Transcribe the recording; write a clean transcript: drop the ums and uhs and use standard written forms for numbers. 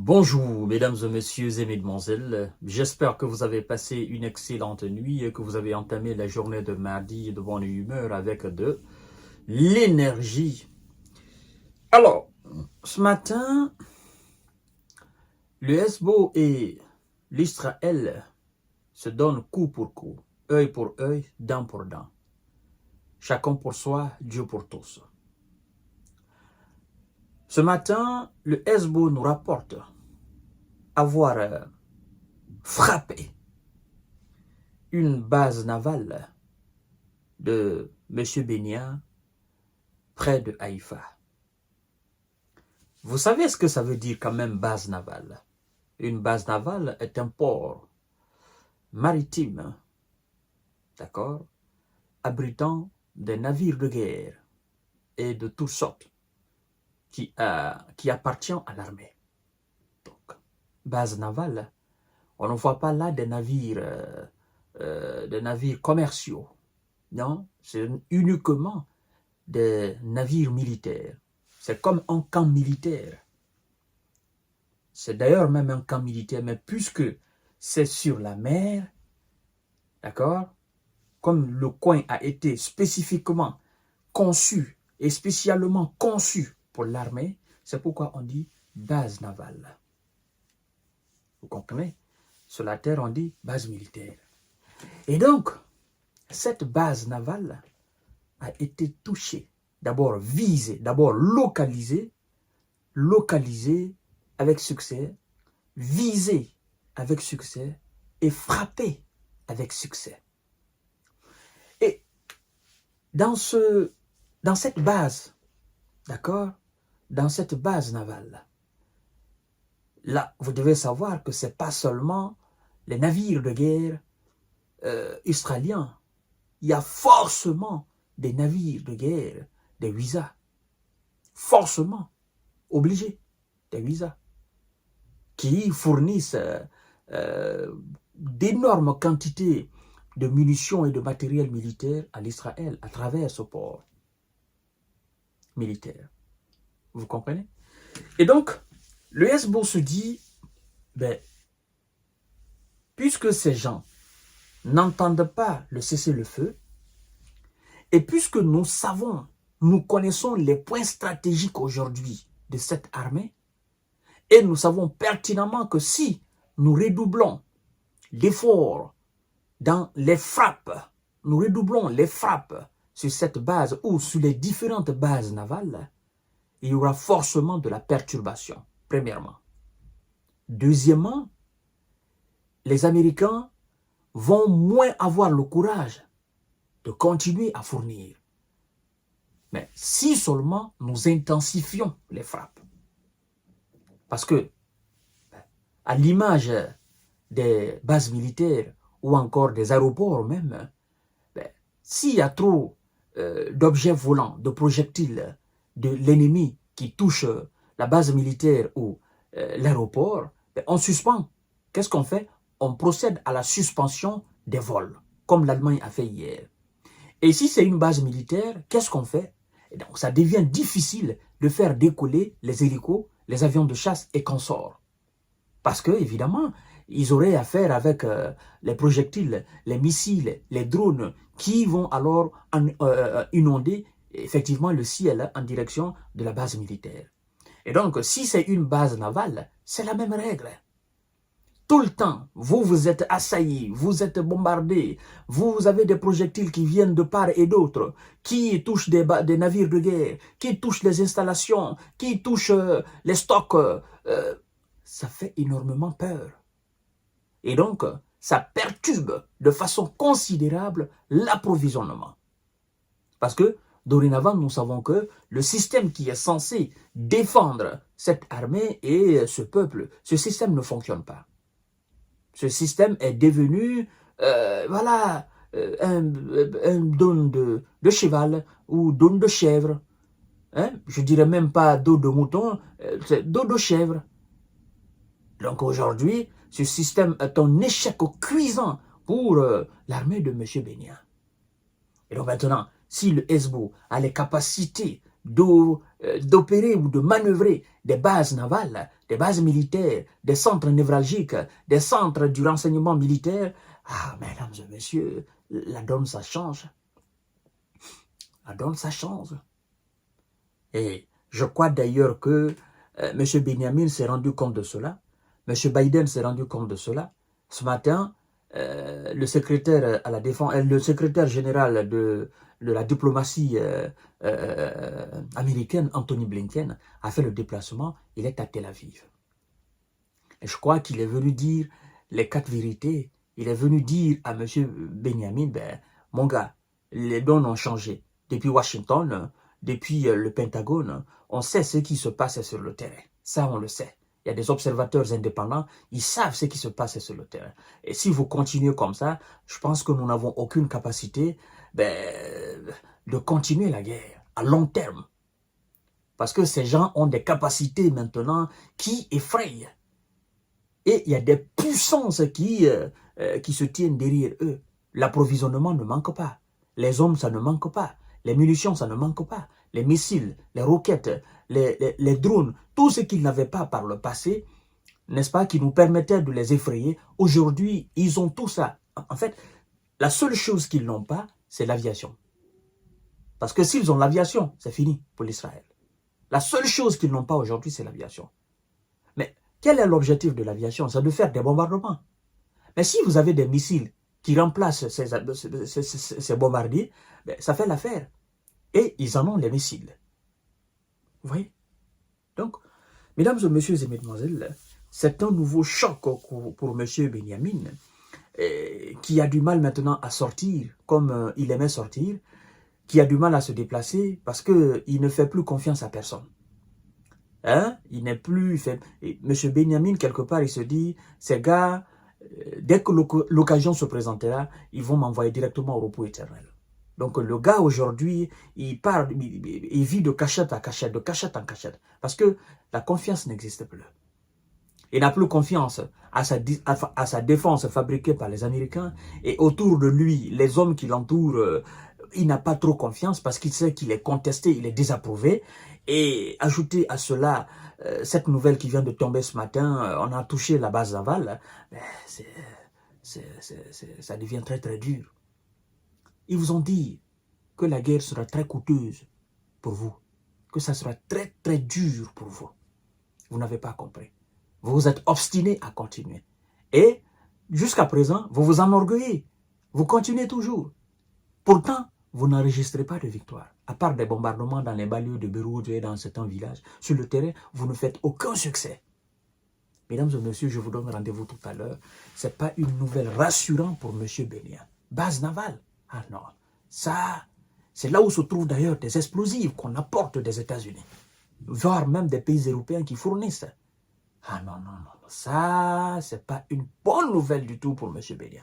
Bonjour, mesdames et messieurs et mesdemoiselles. J'espère que vous avez passé une excellente nuit et que vous avez entamé la journée de mardi de bonne humeur avec de l'énergie. Alors, ce matin, le Hezbollah et l'Israël se donnent coup pour coup, œil pour œil, dent pour dent. Chacun pour soi, Dieu pour tous. Ce matin, le Hezbollah nous rapporte avoir frappé une base navale de M. Bénia près de Haïfa. Vous savez ce que ça veut dire quand même base navale? Une base navale est un port maritime, d'accord, abritant des navires de guerre et de toutes sortes qui appartient à l'armée. Donc, base navale, on ne voit pas là des navires commerciaux. Non, c'est uniquement des navires militaires. C'est comme un camp militaire. C'est d'ailleurs même un camp militaire, mais puisque c'est sur la mer, d'accord, comme le coin a été spécifiquement conçu et spécialement conçu pour l'armée, c'est pourquoi on dit base navale. Vous comprenez? Sur la terre, on dit base militaire. Et donc, cette base navale a été touchée, d'abord visée, d'abord localisée avec succès, visée avec succès et frappée avec succès. Et dans cette base, d'accord, dans cette base navale, là, vous devez savoir que ce n'est pas seulement les navires de guerre israéliens. Il y a forcément des navires de guerre, des visas, forcément obligés, des visas, qui fournissent d'énormes quantités de munitions et de matériel militaire à l'Israël à travers ce port militaire. Vous comprenez? Et donc, le Hezbollah se dit, ben, puisque ces gens n'entendent pas le cessez-le-feu, et puisque nous connaissons les points stratégiques aujourd'hui de cette armée, et nous savons pertinemment que si nous redoublons l'effort dans les frappes, nous redoublons les frappes sur cette base ou sur les différentes bases navales, il y aura forcément de la perturbation, premièrement. Deuxièmement, les Américains vont moins avoir le courage de continuer à fournir. Mais si seulement nous intensifions les frappes. Parce que, à l'image des bases militaires ou encore des aéroports même, s'il y a trop d'objets volants, de projectiles de l'ennemi qui touchent la base militaire ou l'aéroport, on suspend. Qu'est-ce qu'on fait? On procède à la suspension des vols, comme l'Allemagne a fait hier. Et si c'est une base militaire, qu'est-ce qu'on fait? Et donc, ça devient difficile de faire décoller les hélicos, les avions de chasse et consorts. Parce que, évidemment, ils auraient affaire avec les projectiles, les missiles, les drones qui vont alors inonder effectivement le ciel en direction de la base militaire. Et donc, si c'est une base navale, c'est la même règle. Tout le temps, vous êtes assaillis, vous êtes bombardés, vous avez des projectiles qui viennent de part et d'autre, qui touchent des navires de guerre, qui touchent les installations, qui touchent les stocks. Ça fait énormément peur. Et donc, ça perturbe de façon considérable l'approvisionnement. Parce que, dorénavant, nous savons que le système qui est censé défendre cette armée et ce peuple, ce système ne fonctionne pas. Ce système est devenu, un dône de cheval ou dône de chèvre. Hein? Je dirais même pas dos de mouton, c'est dos de chèvre. Donc aujourd'hui, ce système est un échec cuisant pour l'armée de M. Bénia. Et donc maintenant, si le Hezbollah a les capacités d'opérer ou de manœuvrer des bases navales, des bases militaires, des centres névralgiques, des centres du renseignement militaire. Ah, mesdames et messieurs, la donne, ça change. La donne, ça change. Et je crois d'ailleurs que M. Benjamin s'est rendu compte de cela. M. Biden s'est rendu compte de cela. Ce matin, le secrétaire à la défense, le secrétaire général de la diplomatie américaine, Anthony Blinken, a fait le déplacement. Il est à Tel Aviv. Et je crois qu'il est venu dire les 4 vérités. Il est venu dire à M. Benjamin, ben, mon gars, les donnes ont changé. Depuis Washington, depuis le Pentagone, on sait ce qui se passe sur le terrain. Ça, on le sait. Il y a des observateurs indépendants, ils savent ce qui se passe sur le terrain. Et si vous continuez comme ça, je pense que nous n'avons aucune capacité de continuer la guerre à long terme. Parce que ces gens ont des capacités maintenant qui effrayent. Et il y a des puissances qui se tiennent derrière eux. L'approvisionnement ne manque pas. Les hommes, ça ne manque pas. Les munitions, ça ne manque pas. Les missiles, les roquettes, les drones, tout ce qu'ils n'avaient pas par le passé, n'est-ce pas, qui nous permettait de les effrayer. Aujourd'hui, ils ont tout ça. En fait, la seule chose qu'ils n'ont pas, c'est l'aviation. Parce que s'ils ont l'aviation, c'est fini pour l'Israël. La seule chose qu'ils n'ont pas aujourd'hui, c'est l'aviation. Mais quel est l'objectif de l'aviation? C'est de faire des bombardements. Mais si vous avez des missiles qui remplacent ces bombardiers, ben, ça fait l'affaire. Et ils en ont les missiles. Vous voyez? Donc, mesdames et messieurs et mesdemoiselles, c'est un nouveau choc pour M. Benjamin, qui a du mal maintenant à sortir comme il aimait sortir, qui a du mal à se déplacer parce qu'il ne fait plus confiance à personne. Hein? Il n'est plus fait. M. Benjamin, quelque part, il se dit, ces gars, dès que l'occasion se présentera, ils vont m'envoyer directement au repos éternel. Donc le gars aujourd'hui, il part, il vit de cachette à cachette, de cachette en cachette, parce que la confiance n'existe plus. Il n'a plus confiance à sa défense fabriquée par les Américains, et autour de lui, les hommes qui l'entourent, il n'a pas trop confiance parce qu'il sait qu'il est contesté, il est désapprouvé. Et ajouter à cela, cette nouvelle qui vient de tomber ce matin, on a touché la base navale, ça devient très très dur. Ils vous ont dit que la guerre sera très coûteuse pour vous, que ça sera très très dur pour vous. Vous n'avez pas compris. Vous vous êtes obstiné à continuer. Et jusqu'à présent, vous vous enorgueillez. Vous continuez toujours. Pourtant, vous n'enregistrez pas de victoire. À part des bombardements dans les banlieues de Beyrouth et dans certains villages, sur le terrain, vous ne faites aucun succès. Mesdames et messieurs, je vous donne rendez-vous tout à l'heure. Ce n'est pas une nouvelle rassurante pour M. Benjamin. Base navale. Ah non. Ça, c'est là où se trouvent d'ailleurs des explosifs qu'on apporte des États-Unis. Voire même des pays européens qui fournissent. Ah non, non, non. Ça, ce n'est pas une bonne nouvelle du tout pour M. Benjamin.